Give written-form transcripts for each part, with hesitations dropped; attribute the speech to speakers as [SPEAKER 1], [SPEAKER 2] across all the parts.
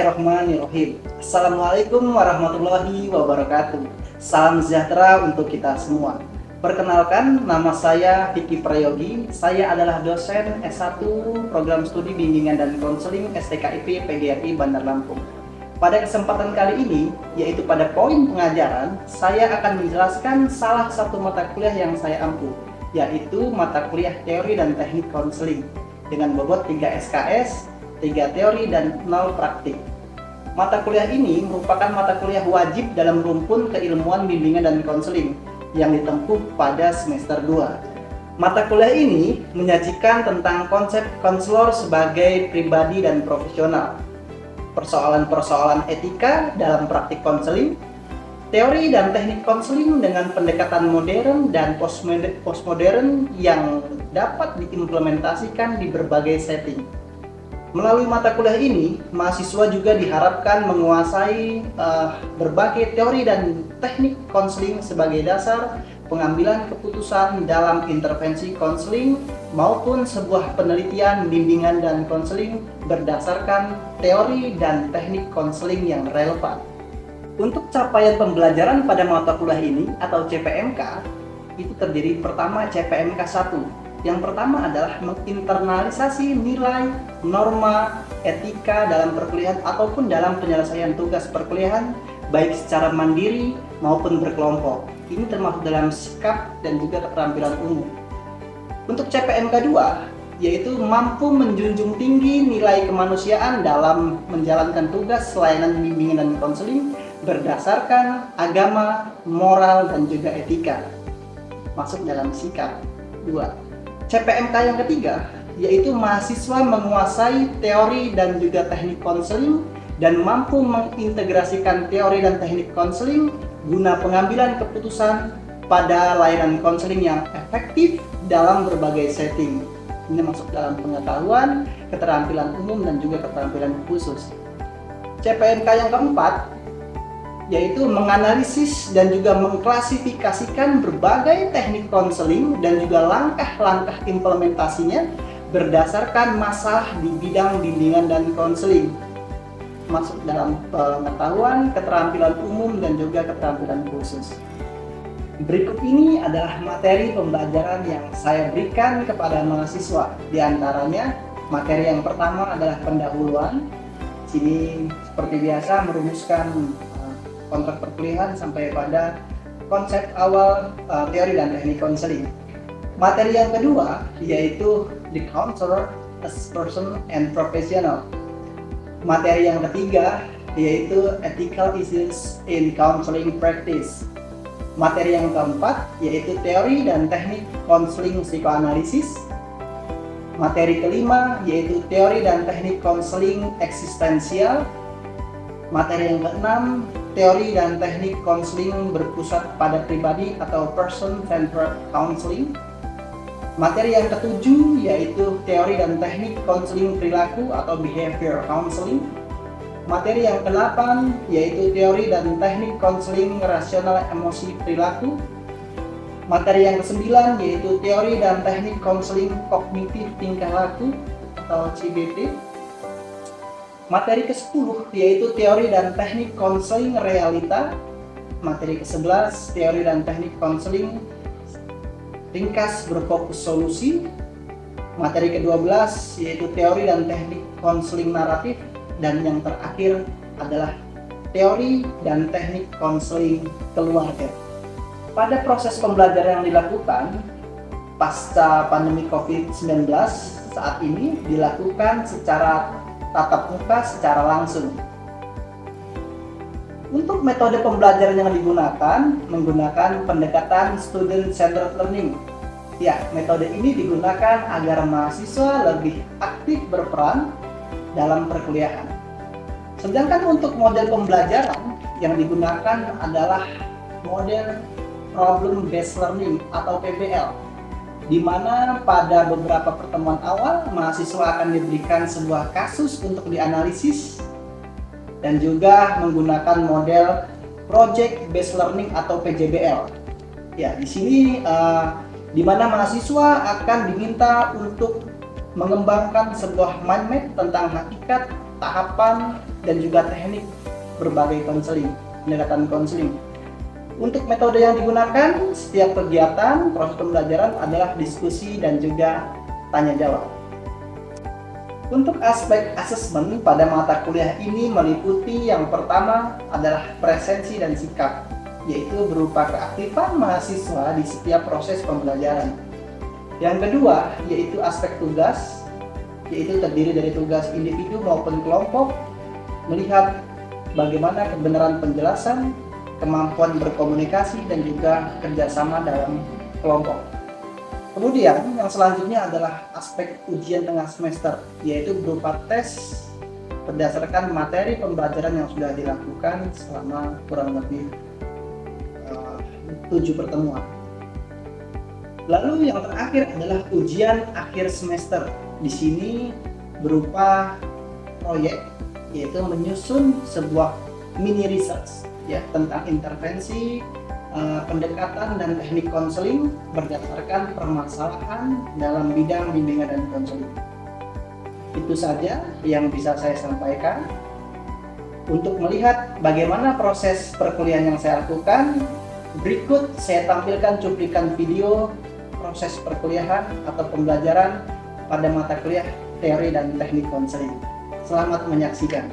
[SPEAKER 1] Bismillahirrahmanirrahim. Assalamualaikum warahmatullahi wabarakatuh. Salam sejahtera untuk kita semua. Perkenalkan, nama saya Vicky Prayogi. Saya adalah dosen S1 Program Studi Bimbingan dan Konseling STKIP PGRI Bandar Lampung. Pada kesempatan kali ini, yaitu pada poin pengajaran, saya akan menjelaskan salah satu mata kuliah yang saya ampu, yaitu mata kuliah Teori dan Teknik Konseling dengan bobot 3 SKS, 3 teori dan 0 praktik. Mata kuliah ini merupakan mata kuliah wajib dalam rumpun keilmuan bimbingan dan konseling yang ditempuh pada semester 2. Mata kuliah ini menyajikan tentang konsep konselor sebagai pribadi dan profesional, persoalan-persoalan etika dalam praktik konseling, teori dan teknik konseling dengan pendekatan modern dan postmodern yang dapat diimplementasikan di berbagai setting. Melalui mata kuliah ini, mahasiswa juga diharapkan menguasai berbagai teori dan teknik konseling sebagai dasar pengambilan keputusan dalam intervensi konseling maupun sebuah penelitian bimbingan dan konseling berdasarkan teori dan teknik konseling yang relevan. Untuk capaian pembelajaran pada mata kuliah ini atau CPMK, itu terdiri pertama CPMK 1. Yang pertama adalah menginternalisasi nilai, norma, etika dalam perkuliahan ataupun dalam penyelesaian tugas perkuliahan baik secara mandiri maupun berkelompok. Ini termasuk dalam sikap dan juga keterampilan umum. Untuk CPMK 2, yaitu mampu menjunjung tinggi nilai kemanusiaan dalam menjalankan tugas layanan bimbingan dan konseling berdasarkan agama, moral, dan juga etika. Masuk dalam sikap 2. CPMK yang ketiga, yaitu mahasiswa menguasai teori dan juga teknik konseling dan mampu mengintegrasikan teori dan teknik konseling guna pengambilan keputusan pada layanan konseling yang efektif dalam berbagai setting. Ini masuk dalam pengetahuan, keterampilan umum, dan juga keterampilan khusus. CPMK yang keempat, yaitu menganalisis dan juga mengklasifikasikan berbagai teknik konseling dan juga langkah-langkah implementasinya berdasarkan masalah di bidang bimbingan dan konseling. Masuk dalam pengetahuan, keterampilan umum, dan juga keterampilan khusus. Berikut ini adalah materi pembelajaran yang saya berikan kepada mahasiswa. Di antaranya, materi yang pertama adalah pendahuluan. Sini seperti biasa merumuskan kontrak perkuliahan sampai pada konsep awal teori dan teknik konseling. Materi yang kedua yaitu the counselor as person and professional. Materi yang ketiga yaitu ethical issues in counseling practice. Materi yang keempat yaitu teori dan teknik konseling psikoanalisis. Materi kelima yaitu teori dan teknik konseling eksistensial. Materi yang keenam, teori dan teknik konseling berpusat pada pribadi atau person-centered counseling. Materi yang ketujuh yaitu teori dan teknik konseling perilaku atau behavior counseling. Materi yang kedelapan yaitu teori dan teknik konseling rasional emosi perilaku. Materi yang kesembilan yaitu teori dan teknik konseling kognitif tingkah laku atau CBT. Materi ke-10 yaitu teori dan teknik konseling realita. Materi ke-11 teori dan teknik konseling ringkas berfokus solusi. Materi ke-12 yaitu teori dan teknik konseling naratif. Dan yang terakhir adalah teori dan teknik konseling keluarga. Pada proses pembelajaran yang dilakukan pasca pandemi COVID-19 saat ini dilakukan secara tatap muka secara langsung. Untuk metode pembelajaran yang digunakan menggunakan pendekatan student centered learning. Ya, metode ini digunakan agar mahasiswa lebih aktif berperan dalam perkuliahan. Sedangkan untuk model pembelajaran yang digunakan adalah model problem based learning atau PBL, di mana pada beberapa pertemuan awal mahasiswa akan diberikan sebuah kasus untuk dianalisis dan juga menggunakan model project based learning atau PJBL. Ya, di sini di mana mahasiswa akan diminta untuk mengembangkan sebuah mind map tentang hakikat tahapan, dan juga teknik berbagai konseling, pendekatan konseling. Untuk metode yang digunakan setiap kegiatan proses pembelajaran adalah diskusi dan juga tanya jawab. Untuk aspek asesmen pada mata kuliah ini meliputi yang pertama adalah presensi dan sikap, yaitu berupa keaktifan mahasiswa di setiap proses pembelajaran. Yang kedua yaitu aspek tugas, yaitu terdiri dari tugas individu maupun kelompok, melihat bagaimana kebenaran penjelasan, kemampuan berkomunikasi, dan juga kerjasama dalam kelompok. Kemudian yang selanjutnya adalah aspek ujian tengah semester, yaitu berupa tes berdasarkan materi pembelajaran yang sudah dilakukan selama kurang lebih 7 pertemuan. Lalu yang terakhir adalah ujian akhir semester. Di sini berupa proyek, yaitu menyusun sebuah mini research ya tentang intervensi, pendekatan dan teknik konseling berdasarkan permasalahan dalam bidang bimbingan dan konseling. Itu saja yang bisa saya sampaikan. Untuk melihat bagaimana proses perkuliahan yang saya lakukan, berikut saya tampilkan cuplikan video proses perkuliahan atau pembelajaran pada mata kuliah teori dan teknik konseling. Selamat menyaksikan.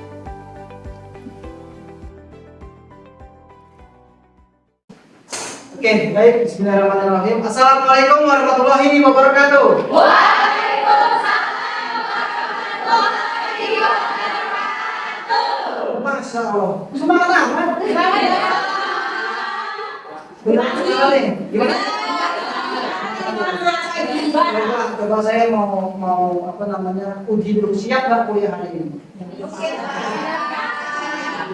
[SPEAKER 1] Oke, baik. Bismillahirrahmanirrahim. Assalamualaikum warahmatullahi wabarakatuh.
[SPEAKER 2] Waalaikumsalam warahmatullahi wabarakatuh.
[SPEAKER 1] Masya Allah. Semangat amat. Benar sekali. Gimana? Coba saya mau uji dulu, siap nggak kuliah hari ini?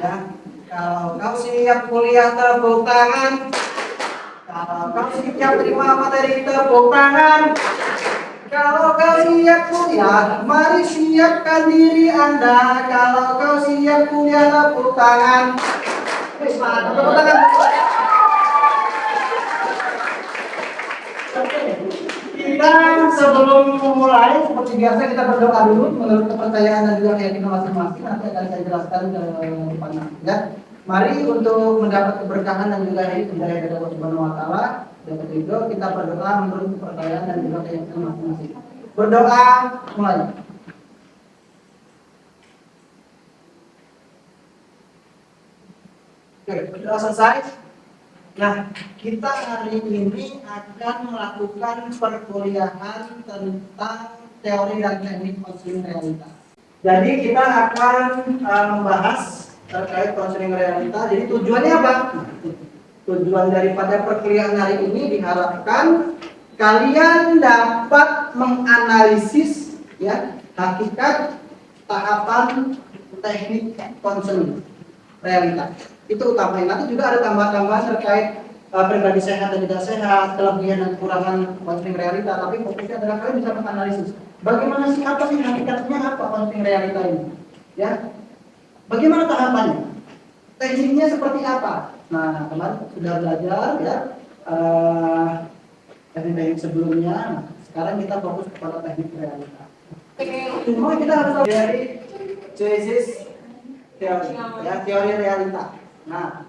[SPEAKER 1] Ya, kalau kau siap kuliah tepuk tangan. Kalau kau siap terima materi tepuk tangan. Kalau kau siap kuliah, mari siapkan diri Anda. Kalau kau siap kuliah tepuk tangan. Tepuk tangan. Kita sebelum memulai seperti biasa kita berdoa dulu menurut kepercayaan dan juga keyakinan masing-masing. Nanti akan saya jelaskan ke depan ya. Mari untuk mendapat keberkahan dan juga hidayah dari Allah Subhanahu wa taala. Dan ketiga kita berdoa menurut kepercayaan dan juga keyakinan masing-masing. Berdoa mulai. Oke, berdoa selesai. Nah, kita hari ini akan melakukan perkuliahan tentang teori dan teknik konseling realita. Jadi kita akan membahas terkait konseling realita. Jadi tujuannya apa? Tujuan daripada perkuliahan hari ini diharapkan kalian dapat menganalisis ya hakikat tahapan teknik konseling realita. Itu utamanya. Nanti juga ada tambahan-tambahan terkait pribadi sehat dan tidak sehat, kelebihan dan kekurangan konseling realita. Tapi fokusnya adalah kalian bisa menganalisis bagaimana sih, apa sih hakikatnya, apa konseling realita ini, ya? Bagaimana tahapannya? Tekniknya seperti apa? Nah, kemarin sudah belajar ya teknik sebelumnya. Nah, sekarang kita fokus kepada teknik realita. Semua kita harus tahu dari Genesis teori, ya teori realita. Nah,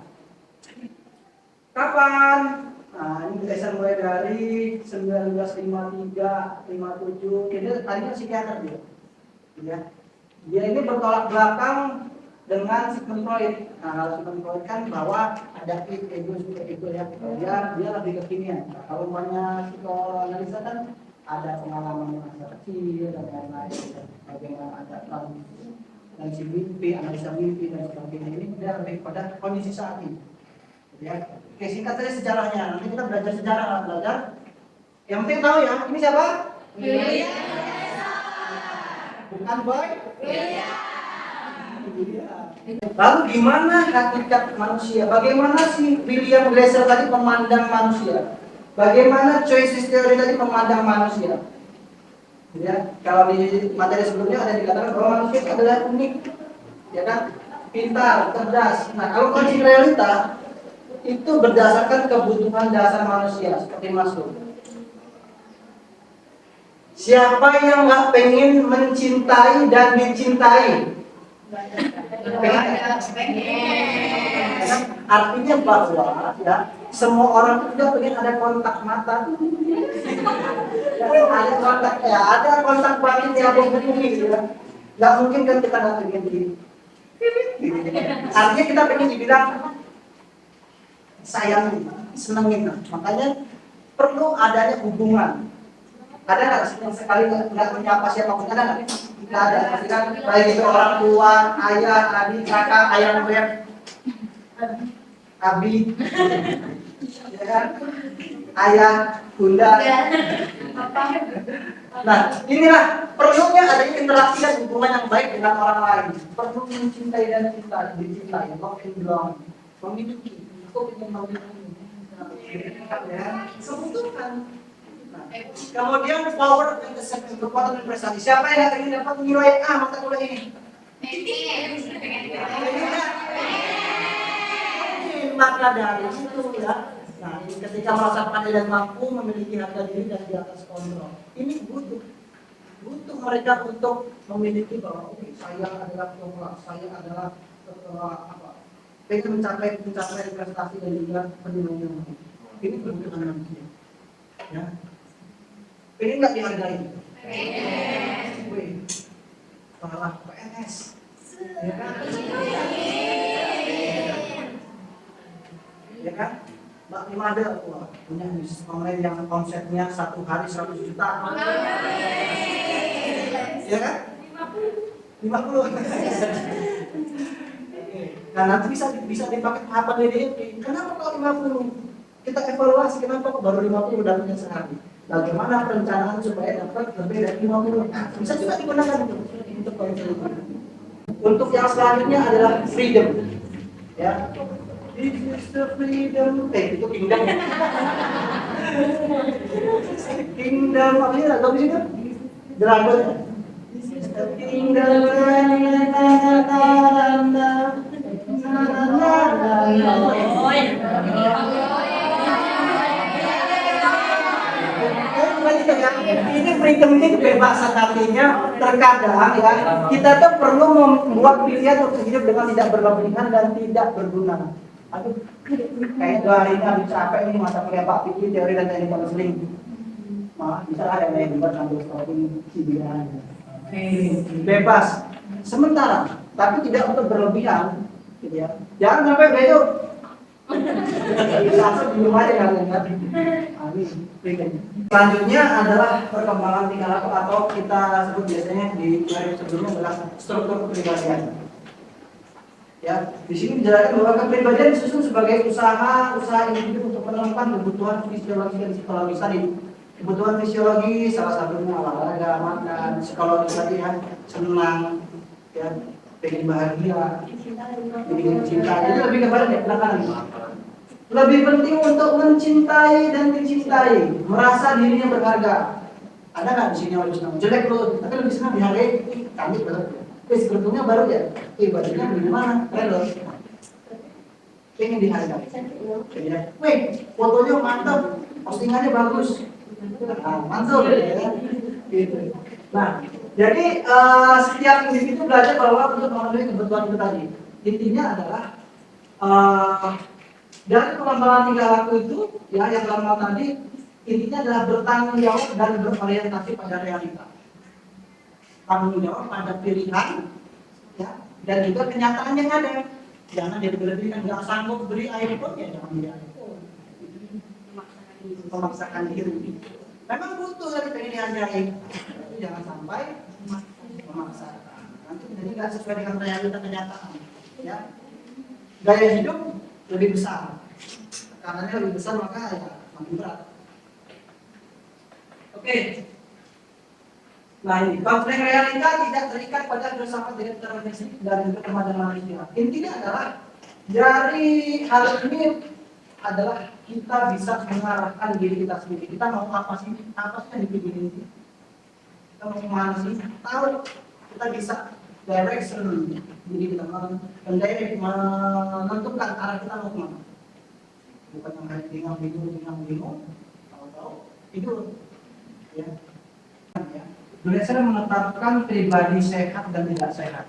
[SPEAKER 1] kapan? Nah, ini berdasar mulai dari 1953, 57. Jadi tadinya psikiater dia. Ya. Dia ini bertolak belakang dengan Sigmund Freud. Nah, kalau Sigmund Freud kan bahwa ada ego, super ego ya. Dia lebih ke kimia. Nah, kalau umpamanya psikoanalisa kan ada pengalaman masa kecil dan lain-lain. Bagaimana ada si mimpi, analisa mimpi dan sebagainya. Ini dia lebih pada kondisi saat ini. Ya, oke, singkat saja sejarahnya. Nanti kita belajar sejarah, belajar. Yang penting tahu ya, ini siapa?
[SPEAKER 2] William.
[SPEAKER 1] Bukan Boy? Iya. Lalu gimana hakikat manusia? Bagaimana sih William Glasser tadi memandang manusia? Bagaimana choices theory tadi memandang manusia? Ya, kalau di materi sebelumnya ada dikatakan bahwa manusia itu adalah unik, ya kan? Pintar, cerdas. Nah, kalau konseling realita itu berdasarkan kebutuhan dasar manusia seperti Maslow. Siapa yang nggak pengen mencintai dan dicintai? Artinya bahwa ya semua orang juga pengen ada kontak mata, ada kontak ya, ada kontak batin yang menghubungi gitu ya. Nggak mungkin kan kita nggak pengen begini. Artinya kita pengen dibilang sayang, senengin. Makanya perlu adanya hubungan. Ada nggak sekali nggak menyapa siapapun, ada nggak? Nggak ada, pasti kan baik itu orang tua, ayah, adik, kakak, ayah, beb, abi, ya kan? Ayah, bunda. Nah, inilah perlunya adanya interaksi dan hubungan yang baik dengan orang lain. Perlu mencintai dan dicintai, love and belong, memiliki. Aku ingin memiliki. Ya, sebutukan. Kemudian power and assessment, kekuatan dan prestasi. Siapa yang ingin dapat nilai A mata kuliah ini? Maka dari itu ya. Nah, ketika merasa pandai dan mampu memiliki harga diri dan di atas kontrol. Ini butuh mereka untuk memiliki bahwa saya adalah pemula, saya adalah pengen mencapai prestasi dan juga penilaian. Ini kebutuhan manusia. Ya. Pengen nggak dihargai? Pengen. Malah PNS. Ya kan? Ya kan? Mbak Imada punya bisnis online yang konsepnya satu hari 100 juta. Ya kan? 50. Nah, nanti bisa dipakai tahapan DDP. Kenapa kalau 50? Kita evaluasi kenapa kok baru 50 dapatnya sehari. Bagaimana perencanaan supaya dapat lebih dari 50? Bisa juga digunakan untuk konsep. Untuk yang selanjutnya adalah freedom. Ya. This is the freedom. Itu kingdom. Kingdom apa sih? Tahu sih kan? Dragon. This is the kingdom. Ini freedom ini kebebasan, artinya terkadang ya kita tuh perlu membuat pilihan untuk hidup dengan tidak berlebihan dan tidak berguna. Aduh, kayak 2 hari ini habis capek ini mata kuliah Pak Fikri teori dan teknik konseling. Malah bisa ada yang buat ambil scouting cibiran. Bebas sementara, tapi tidak untuk berlebihan, gitu ya. Jangan sampai begitu. Langsung di rumah aja kan. Selanjutnya adalah perkembangan tingkah laku atau kita sebut biasanya di teori sebelumnya adalah struktur kepribadian. Ya, di sini dijelaskan bahwa kepribadian disusun sebagai usaha individu untuk menemukan kebutuhan fisiologis dan psikologis tadi. Kebutuhan fisiologi salah satunya olahraga, makan, psikologis tadi ya, senang, ya, pengen bahagia, ingin cinta. Jadi lebih kepada belakang. Lebih penting untuk mencintai dan dicintai, merasa dirinya berharga. Ada nggak di sini orang senang jelek loh, tapi lebih senang dihargai, cantik banget. Sebetulnya baru ya, bajunya di mana? Keren loh. Pengen dihargai. Wih, fotonya mantap, postingannya bagus. Mantap ya. Gitu. Nah, jadi setiap individu belajar bahwa untuk memenuhi kebutuhan itu tadi. Intinya adalah dari pengembangan tingkah laku itu, ya yang lama tadi, intinya adalah bertanggung jawab dan berorientasi pada realita. Tanggung jawab pada pilihan, ya, dan juga kenyataan yang ada. Jangan dilebih-lebihkan, nggak sanggup beli iPhone ya jangan beli iPhone. Memaksakan diri. Memang butuh dari pengen dihargai, tapi jangan sampai memaksakan. Nanti jadi nggak sesuai dengan realita kenyataan. Ya, gaya hidup lebih besar, tekanannya lebih besar maka ya makin berat. Oke. Nah ini konflik realita tidak terikat pada filsafat deterministik dan kemajuan manusia. Intinya adalah dari hal ini adalah kita bisa mengarahkan diri kita sendiri. Kita mau apa sih? Apa sih yang dipilih ini? Kita mau kemana sih? Tahu kita bisa direction diri kita menentukan arah kita mau kemana. Bukan yang hanya bingung, tahu-tahu tidur. Ya. Doleser menetapkan pribadi sehat dan tidak sehat.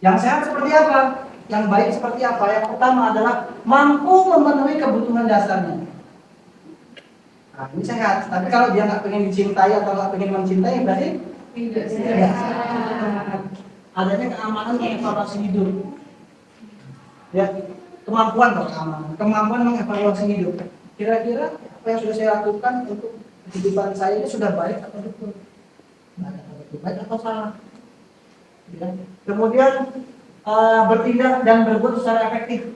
[SPEAKER 1] Yang sehat seperti apa? Yang baik seperti apa? Yang pertama adalah mampu memenuhi kebutuhan dasarnya. Nah, ini sehat. Tapi kalau dia nggak pengen dicintai atau nggak pengen mencintai, berarti tidak sehat. Adanya keamanan mengevaluasi hidup. Ya, kemampuan mengevaluasi hidup. Kira-kira apa yang sudah saya lakukan untuk kehidupan saya ini sudah baik atau betul? Baik atau salah? Ya. Kemudian bertindak dan berbuat secara efektif.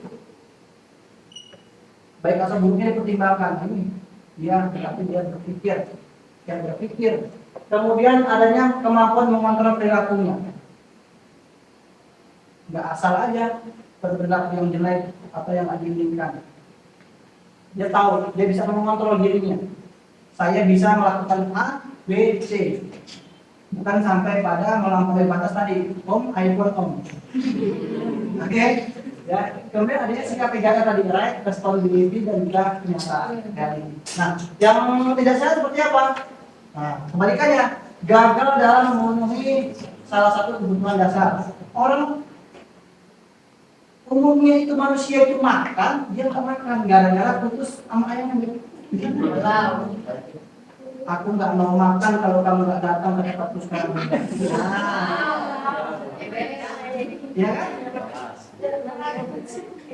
[SPEAKER 1] Baik atau buruknya dipertimbangkan. Ini dia, tapi dia berpikir. Kemudian adanya kemampuan mengontrol perilakunya. Nggak asal aja berperilaku yang jelek atau yang nggak diinginkan. Dia tahu, dia bisa mengontrol dirinya. Saya bisa melakukan A, B, C. Bukan sampai pada melampaui batas tadi. Om, iPhone om. Oke? Ya. Kemudian adanya sikap 3R tadi, right, responsibility dan juga kenyataan. Nah, yang tidak sehat seperti apa? Nah, kebalikannya, gagal dalam memenuhi salah satu kebutuhan dasar. Orang umumnya itu manusia itu makan, dia nggak makan gara-gara putus sama ayahnya. Wow. Aku nggak mau makan kalau kamu nggak datang ke tempat sekarang. Ya kan?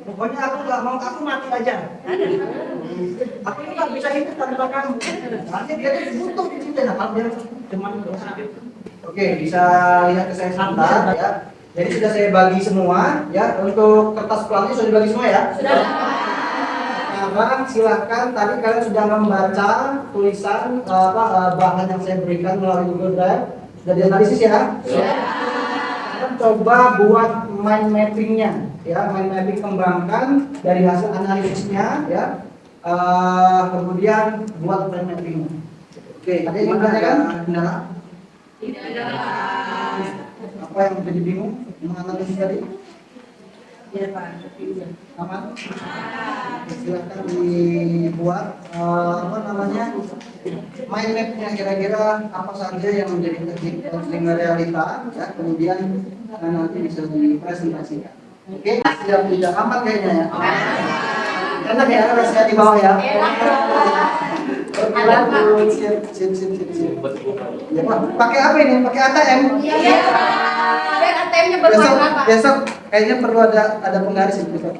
[SPEAKER 1] Pokoknya aku nggak mau, aku mati aja. Aku nggak bisa hidup tanpa kamu. Artinya dia butuh dicintai. Nah, kalau dia cuma oke, bisa lihat ke saya sebentar ya. Jadi sudah saya bagi semua ya, untuk kertas pelangi sudah dibagi semua ya? Sudah. Sekarang silahkan, tadi kalian sudah membaca tulisan bahan yang saya berikan melalui Google Drive. Sudah dianalisis ya? Sudah. Kalian coba buat mind mappingnya ya, mind mapping kembangkan dari hasil analisisnya ya. Kemudian buat mind mappingnya. Oke, ada yang ditanyakan? Kendala? Tidak ada. Apa yang menjadi bingung menganalisis tadi? Iya Pak, aman? Silakan dibuat mind map-nya, kira-kira apa saja yang menjadi teknik konseling realita ya, kemudian nanti bisa dipresentasikan. Oke, siap, tidak aman kayaknya ya? Enak ya, rasanya di bawah ya? Oke, siap. Ya, Pak, pakai apa ini? Pakai ATM? Iya. ATM-nya besok kayaknya perlu ada penggaris besok.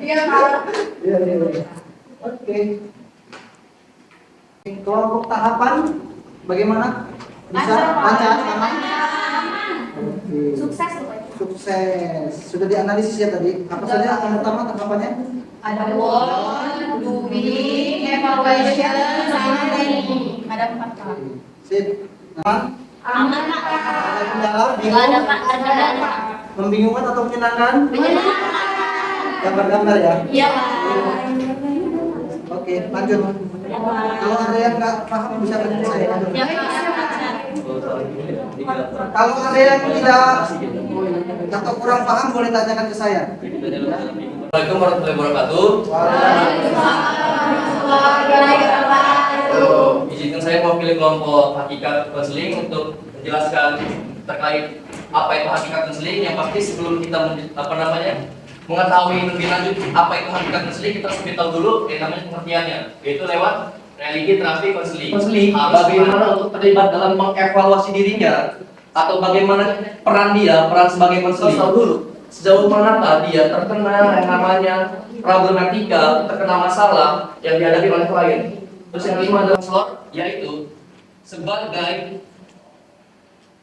[SPEAKER 1] Iya, Pak. Iya. Oke. Kelompok tahapan bagaimana? Bisa lancar, aman?
[SPEAKER 2] Sukses.
[SPEAKER 1] Sukses. Sudah dianalisis ya tadi. Apa saja yang pertama tahapannya?
[SPEAKER 2] Ada one, doing, evaluation, sama training. Ada 4 tahap.
[SPEAKER 1] Sip. Aman?
[SPEAKER 2] Aman, Pak.
[SPEAKER 1] Ada kendala?
[SPEAKER 2] Enggak ada, Pak. Ada, Pak.
[SPEAKER 1] Membingungkan atau menyenangkan?
[SPEAKER 2] Menyenangkan.
[SPEAKER 1] Gambar-gambar ya?
[SPEAKER 2] Iya, Pak.
[SPEAKER 1] Oke, lanjut. Kalau ada yang nggak paham bisa tanya ke saya.
[SPEAKER 2] Ya, Pak.
[SPEAKER 1] Kalau ada yang tidak atau kurang paham boleh tanyakan ke saya.
[SPEAKER 3] Assalamualaikum warahmatullahi wabarakatuh. Izinkan saya mewakili kelompok hakikat konseling untuk menjelaskan terkait apa itu hakikat konseling. Yang pasti sebelum kita mengetahui lebih lanjut apa itu hakikat konseling, kita harus tahu dulu yang namanya pengertiannya, yaitu lewat religi terapi konseling. Bagaimana untuk terlibat dalam mengevaluasi dirinya atau bagaimana peran sebagai konseling. Tahu dulu sejauh mana dia terkena yang namanya problematika, terkena masalah yang dihadapi oleh klien. Terus yang kelima adalah konselor, yaitu sebagai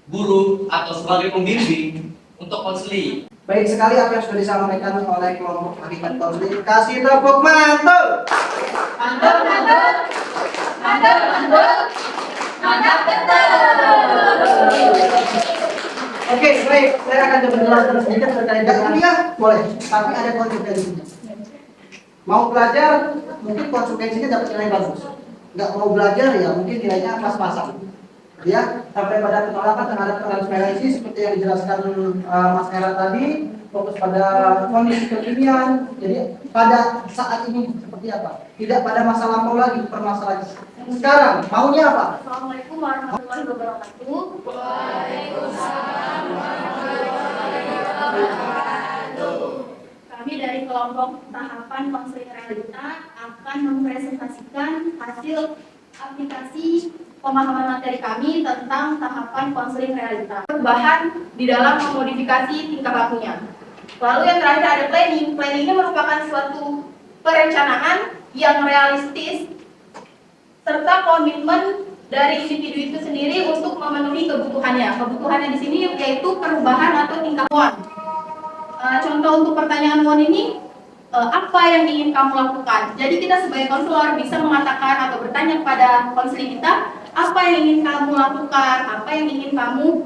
[SPEAKER 3] guru atau sebagai pembimbing untuk konseling.
[SPEAKER 1] Baik sekali apa yang sudah disampaikan oleh kelompok hakikat konseling. Kasih tepuk mantul.
[SPEAKER 2] Mantap betul.
[SPEAKER 1] Oke, baik. Saya akan coba menjelaskan sedikit terkait dengan kuliah, boleh. Tapi ada konsekuensinya. Mau belajar, mungkin konsekuensinya dapat nilai bagus. Nggak mau belajar ya, mungkin nilainya pas-pasan. Ya, sampai pada penolakan terhadap transparansi seperti yang dijelaskan Mas Hera tadi, fokus pada kondisi kekinian. Jadi pada saat ini seperti apa? Tidak pada masa lampau lagi permasalahan. Sekarang maunya apa?
[SPEAKER 2] Assalamualaikum warahmatullahi wabarakatuh. Kami dari kelompok tahapan konseling realita akan mempresentasikan hasil aplikasi pemahaman materi kami tentang tahapan konseling realita. Perubahan di dalam memodifikasi tingkah lakunya. Lalu yang terakhir ada planning. Planning ini merupakan suatu perencanaan yang realistis serta komitmen dari individu itu sendiri untuk memenuhi kebutuhannya. Kebutuhannya di sini yaitu perubahan atau tingkah laku. Contoh untuk pertanyaan WON ini, apa yang ingin kamu lakukan? Jadi kita sebagai konselor bisa mengatakan atau bertanya kepada konseling kita, apa yang ingin kamu lakukan, apa yang ingin kamu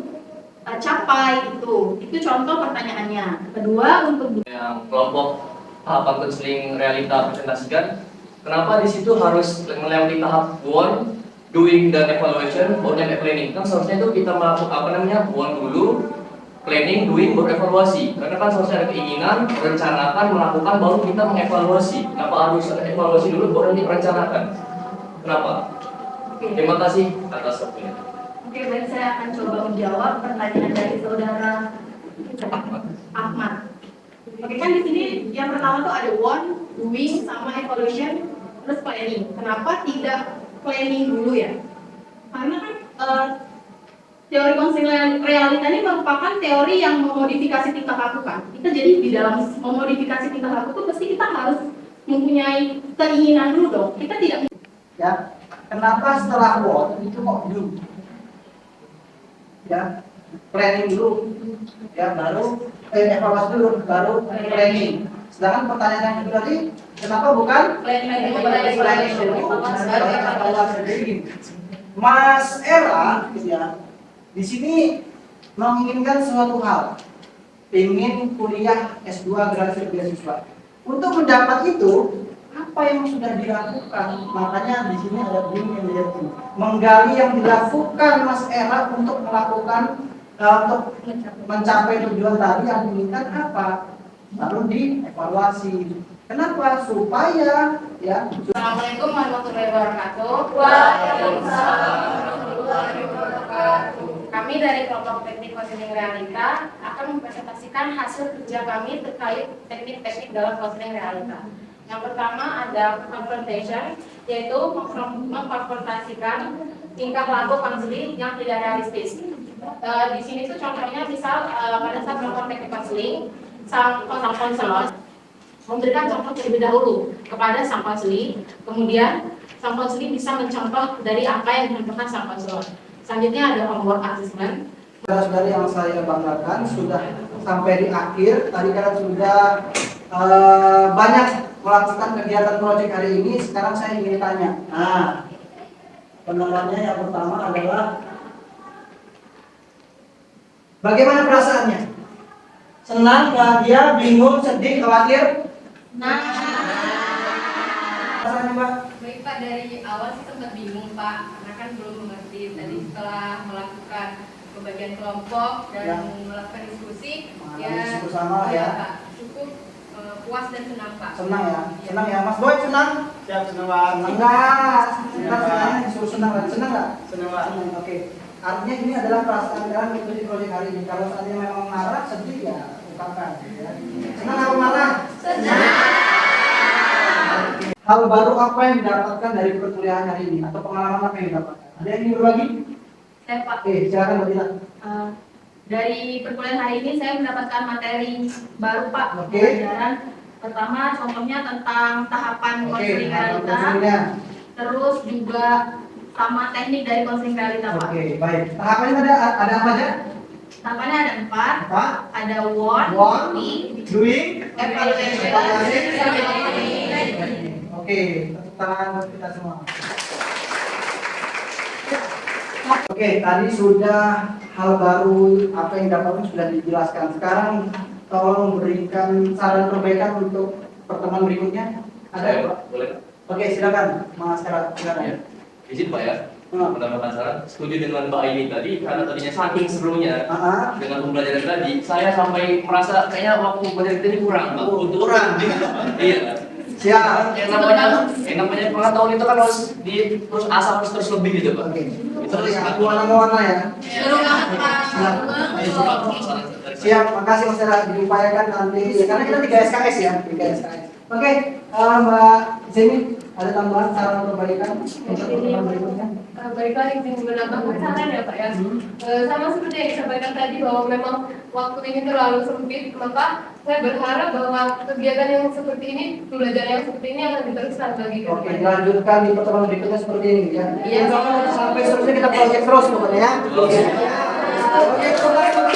[SPEAKER 2] capai, itu contoh pertanyaannya. Kedua, untuk
[SPEAKER 3] yang kelompok tahapan konseling realita presentasikan, kenapa di situ harus melewati tahap one, doing dan evaluation, baru nyampe planning? Kan seharusnya itu kita melakukan one dulu, planning, doing, baru evaluasi. Karena kan seharusnya ada keinginan, merencanakan, melakukan, baru kita mengevaluasi. Kenapa harus ada evaluasi dulu, baru nanti merencanakan? Kenapa? Terima kasih atas waktunya.
[SPEAKER 2] Oke, baik, saya akan coba menjawab pertanyaan dari saudara Ahmad. Oke, kan di sini yang pertama tuh ada one, doing, sama evaluation, terus planning. Kenapa tidak planning dulu ya? Karena kan teori konseling realita ini merupakan teori yang memodifikasi tingkah laku kan. Kita jadi di dalam memodifikasi tingkah laku itu pasti kita harus mempunyai keinginan dulu dong. Kita tidak
[SPEAKER 1] Ya, kenapa setelah what itu kok do? Ya, planning dulu, ya baru evaluasi dulu, baru planning. Sedangkan pertanyaan yang kedua tadi, kenapa bukan planning dulu, baru evaluasi? Mas Era, gitu ya, di sini menginginkan suatu hal, ingin kuliah S2 graduate beasiswa. Untuk mendapat itu, apa yang sudah dilakukan? Makanya di sini ada link yang dilihat, menggali yang dilakukan Mas Era untuk melakukan untuk mencapai tujuan tadi yang diinginkan apa? Lalu dievaluasi. Kenapa? Supaya ya.
[SPEAKER 2] Assalamualaikum warahmatullahi wabarakatuh. Kami dari kelompok teknik konseling realita akan mempresentasikan hasil kerja kami terkait teknik-teknik dalam konseling realita. Yang pertama ada confrontation, yaitu mengkonfrontasikan tingkah laku konseling yang tidak realistis. Di sini tuh contohnya misal pada saat melakukan teknik konseling, sang konselor memberikan contoh terlebih dahulu kepada sang konseling, kemudian sang konseling bisa mencontoh dari apa yang dicontohkan sang konselor. Selanjutnya ada homework assessment.
[SPEAKER 1] Saudara-saudari yang saya banggakan sudah sampai di akhir. Tadi kalian sudah banyak melakukan kegiatan proyek hari ini. Sekarang saya ingin tanya. Nah, pendengarnya yang pertama adalah bagaimana perasaannya? Senang, bahagia, bingung, sedih, khawatir? Perasaannya, Mbak?
[SPEAKER 4] Baik Pak, dari awal sih sempat bingung Pak, karena kan belum mengerti. Tadi setelah melakukan pembagian kelompok dan melakukan diskusi,
[SPEAKER 1] diskusi bersama ya.
[SPEAKER 4] Pak, cukup puas dan senang Pak.
[SPEAKER 1] Senang ya, senang ya. Mas Boy senang?
[SPEAKER 5] Siap, senang Pak.
[SPEAKER 1] Senang nggak? Senang disuruh senang lagi. Senang nggak?
[SPEAKER 5] Senang Pak.
[SPEAKER 1] Senang, oke. Artinya ini adalah perasaan kalian mengikuti proyek hari ini. Kalau saatnya memang marah, sedih ya, ungkapkan. Ya. Senang apa marah?
[SPEAKER 2] senang.
[SPEAKER 1] Hal baru apa yang didapatkan dari perkuliahan hari ini? Atau pengalaman apa yang didapatkan? Ada yang ingin berbagi?
[SPEAKER 2] Saya Pak.
[SPEAKER 1] Oke, silakan Mbak Dila.
[SPEAKER 2] Dari perkuliahan hari ini saya mendapatkan materi baru Pak.
[SPEAKER 1] Oke.
[SPEAKER 2] Pelajaran pertama contohnya tentang tahapan
[SPEAKER 1] Oke,
[SPEAKER 2] konseling realita.
[SPEAKER 1] konselingnya.
[SPEAKER 2] Terus juga sama teknik dari konseling realita Pak.
[SPEAKER 1] Oke, baik. Tahapannya ada apa aja?
[SPEAKER 2] Tahapannya ada 4.
[SPEAKER 1] Apa?
[SPEAKER 2] Ada one,
[SPEAKER 1] One, doing,
[SPEAKER 2] evaluation,
[SPEAKER 1] Oke, tepuk tangan buat kita semua. Oke, tadi sudah hal baru apa yang dapatnya sudah dijelaskan. Sekarang tolong berikan saran perbaikan untuk pertemuan berikutnya. Ada Pak?
[SPEAKER 3] Boleh?
[SPEAKER 1] Oke, silakan Mas Hera, silakan.
[SPEAKER 3] Ya. Izin Pak ya. menambahkan saran. Setuju dengan Mbak Aini tadi karena tadinya saking sebelumnya dengan pembelajaran tadi, saya sampai merasa kayaknya waktu pembelajaran ini kurang, Mbak. Untuk
[SPEAKER 1] kurang.
[SPEAKER 3] Iya.
[SPEAKER 1] Siap.
[SPEAKER 3] Yang namanya pengetahuan itu kan harus terus asal terus lebih gitu, Pak.
[SPEAKER 1] Oke.
[SPEAKER 3] Itu
[SPEAKER 1] Terus
[SPEAKER 3] harus
[SPEAKER 1] yang warna-warna ya.
[SPEAKER 4] Seru banget Pak.
[SPEAKER 1] Siap, makasih Mas Era, diupayakan nanti ya, karena kita 3 SKS ya, 3 SKS. Oke, Mbak Zeni, ada tambahan saran perbaikan untuk pertemuan berikutnya?
[SPEAKER 5] Baik lagi izin menambahkan saran ya Pak ya. Sama seperti yang disampaikan tadi bahwa memang waktu ini terlalu sempit, maka saya berharap bahwa kegiatan yang seperti ini, pembelajaran yang seperti ini akan diteruskan bagi ke
[SPEAKER 1] Oke,
[SPEAKER 5] depan.
[SPEAKER 1] dilanjutkan di pertemuan berikutnya seperti ini ya.
[SPEAKER 5] Iya.
[SPEAKER 1] Sampai seterusnya kita project terus pokoknya ya. Oke, kembali